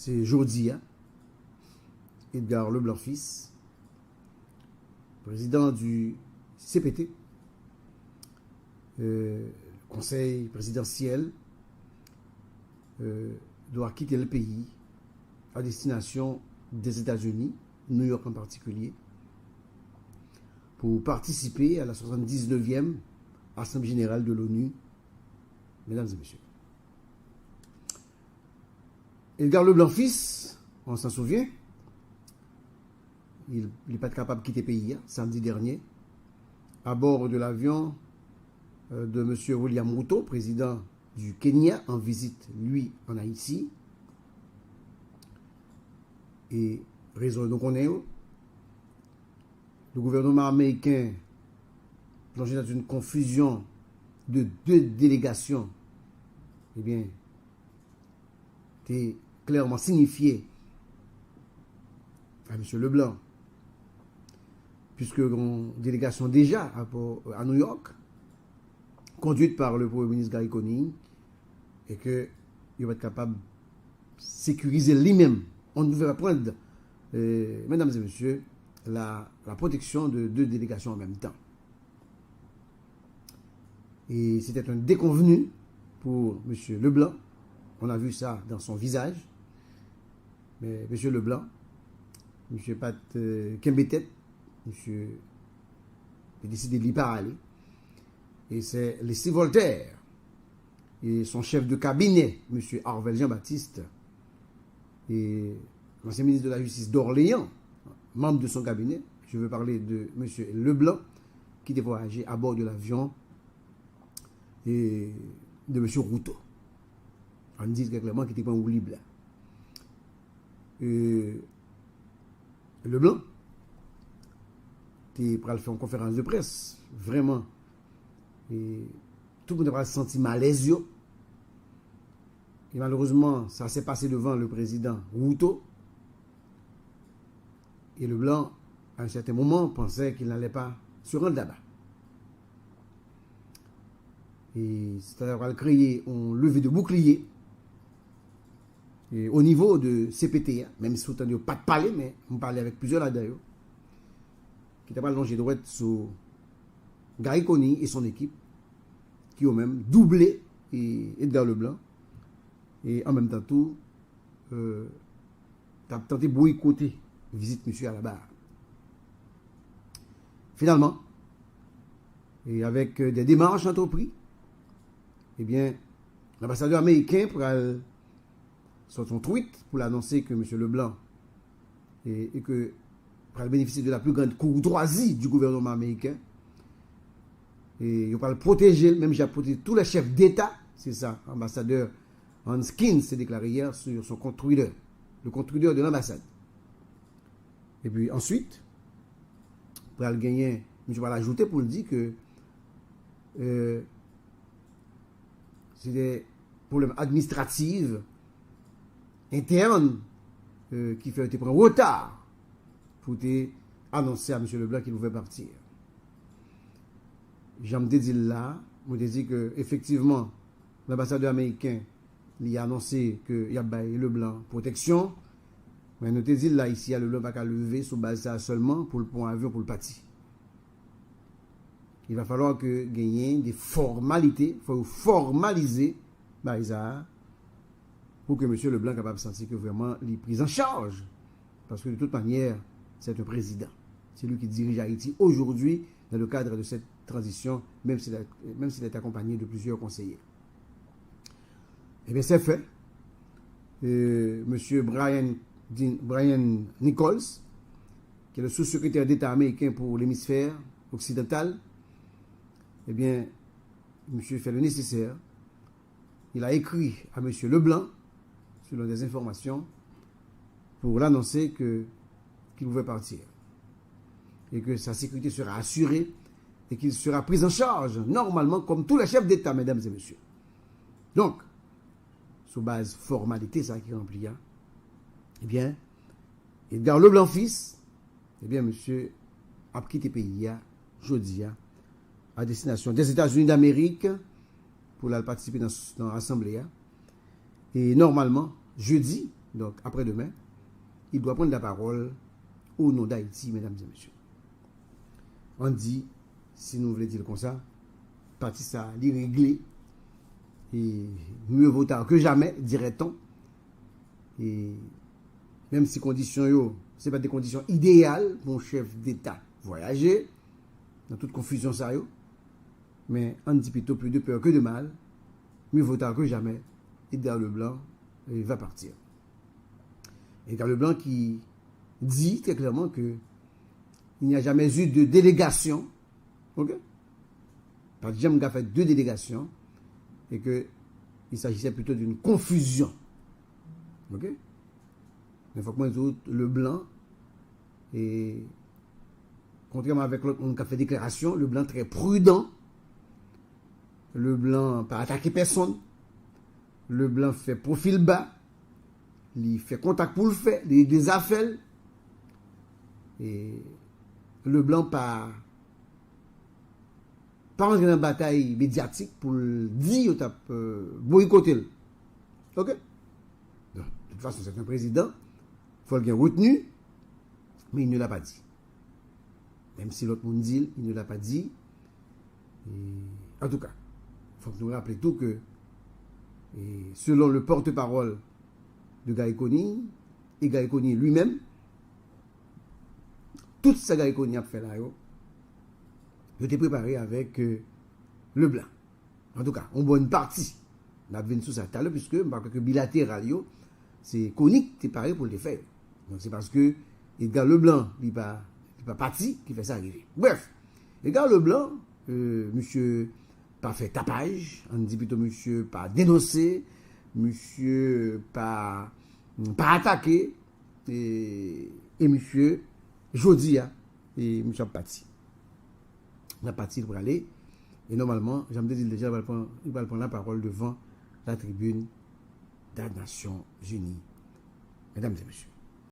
c'est Jordi, Edgar Leblanc fils, président du CPT, conseil présidentiel, doit quitter le pays à destination des États-Unis, New York en particulier, pour participer à la 79e Assemblée générale de l'ONU, mesdames et messieurs. Edgar Leblanc fils, on s'en souvient, il n'est pas capable de quitter le pays samedi dernier, à bord de l'avion de M. William Ruto, président du Kenya, en visite, lui, en Haïti. Et raison donc on est où? Le gouvernement américain, plongé dans une confusion de deux délégations, eh bien, est clairement signifié à M. Leblanc, puisque une délégation déjà à New York, conduite par le Premier ministre Gary Coney, et qu'il va être capable de sécuriser lui-même. On ne devrait pas prendre, mesdames et messieurs, la protection de deux délégations en même temps. Et c'était un déconvenu pour M. Leblanc. On a vu ça dans son visage. Mais M. Leblanc, M. Pat Kembetet, M. a décidé de lui parler. Et c'est laissé Voltaire et son chef de cabinet, M. Harvel Jean-Baptiste, et l'ancien ministre de la Justice d'Orléans, membre de son cabinet, je veux parler de M. Leblanc, qui devait voyager à bord de l'avion et de M. Ruto. On dit clairement qu'il était pas oubliable. Leblanc, il va faire une conférence de presse, vraiment. Et tout le monde a senti malaise. Et malheureusement, ça s'est passé devant le président Ruto. Et Leblanc, à un certain moment, pensait qu'il n'allait pas se rendre là-bas. Et c'est-à-dire créer un lever de bouclier et au niveau de CPT, même si vous n'avez pas de parler, mais on parlait avec plusieurs là-dedans, qui n'étaient pas longé droit sur Gary Coney et son équipe, qui ont même doublé Edgar Leblanc, et en même temps tout, t'as tenté de boycotter visite monsieur à la barre. Finalement, et avec des démarches entreprises, eh bien, l'ambassadeur américain sur son tweet pour l'annoncer que M. Leblanc et que pour bénéficier de la plus grande courtoisie du gouvernement américain, et il va le protéger, même j'ai protégé tous les chefs d'État, c'est ça, ambassadeur Hans Kins s'est déclaré hier sur son compte Twitter, le compte Twitter de l'ambassade. Et puis ensuite, pour le gagner, je vais l'ajouter pour le dire que c'est des problèmes administratifs internes qui fait prendre retard pour annoncer à M. Leblanc qu'il pouvait partir. J'aime dire là, je me dis que effectivement, l'ambassadeur américain lui a annoncé qu'il y a Leblanc protection, mais nous te dit là ici, Leblanc va qu'à lever sous base ça seulement pour le pont avion pour le parti. Il va falloir que gagner des formalités, il faut formaliser ça pour que M. Leblanc soit capable de sentir que vraiment il est pris en charge. Parce que de toute manière, c'est un président. C'est lui qui dirige Haïti aujourd'hui dans le cadre de cette transition, même s'il est accompagné de plusieurs conseillers. Eh bien, c'est fait. M. Brian Nichols, qui est le sous-secrétaire d'État américain pour l'hémisphère occidental, eh bien, monsieur fait le nécessaire. Il a écrit à M. Leblanc, selon des informations, pour l'annoncer qu'il pouvait partir. Et que sa sécurité sera assurée et qu'il sera pris en charge, normalement, comme tous les chefs d'État, mesdames et messieurs. Donc, sous base formalité, ça qui remplit, eh bien, Edgar Leblanc fils, eh bien, monsieur a quitté le pays, jeudi, à destination des États-Unis d'Amérique pour participer dans l'Assemblée. Et normalement, jeudi, donc après-demain, il doit prendre la parole au nom d'Haïti, mesdames et messieurs. On dit, si nous voulons dire comme ça, parti ça, l'irréglé, et mieux vaut tard que jamais, dirait-on. Et même si conditions, ce n'est pas des conditions idéales pour un chef d'État voyager, dans toute confusion ça, mais on dit plutôt plus de peur que de mal, mieux vaut tard que jamais, Edgar Leblanc va partir. Edgar Leblanc qui dit très clairement que il n'y a jamais eu de délégation, ok? Pas jamais fait 2 délégations, et qu'il s'agissait plutôt d'une confusion. Ok? Mais il faut que moi, le blanc, et contrairement avec l'autre monde qui a fait déclaration, le blanc très prudent, le blanc pas attaquer personne, le blanc fait profil bas, il fait contact pour le faire, il des affaires, et le blanc pas entrer dans une bataille médiatique pour le dire boycotter. Ok? De toute façon, c'est un président, il faut le bien retenu, mais il ne l'a pas dit. Même si l'autre monde dit, il ne l'a pas dit. Et, en tout cas, il faut nous rappeler tout que, selon le porte-parole de Gaïkoni, et Gaïkoni lui-même, toute sa Gaïkoni a fait là, je t'ai préparé avec le blanc. En tout cas, on voit une partie. On a vu sous ça tout à l'heure, puisque que bilatéral, c'est conique, c'est pareil pour le faire. Donc c'est parce que Edgar Leblanc, il n'est pas parti, qui fait ça arriver. Bref, Edgar Leblanc, monsieur pas fait tapage, on dit plutôt monsieur pas dénoncé, monsieur pas attaqué, et monsieur Jodia, et monsieur parti. La partie pour aller. Et normalement, j'aime dire déjà, il va prendre la parole devant la tribune des Nations Unies. Mesdames et messieurs.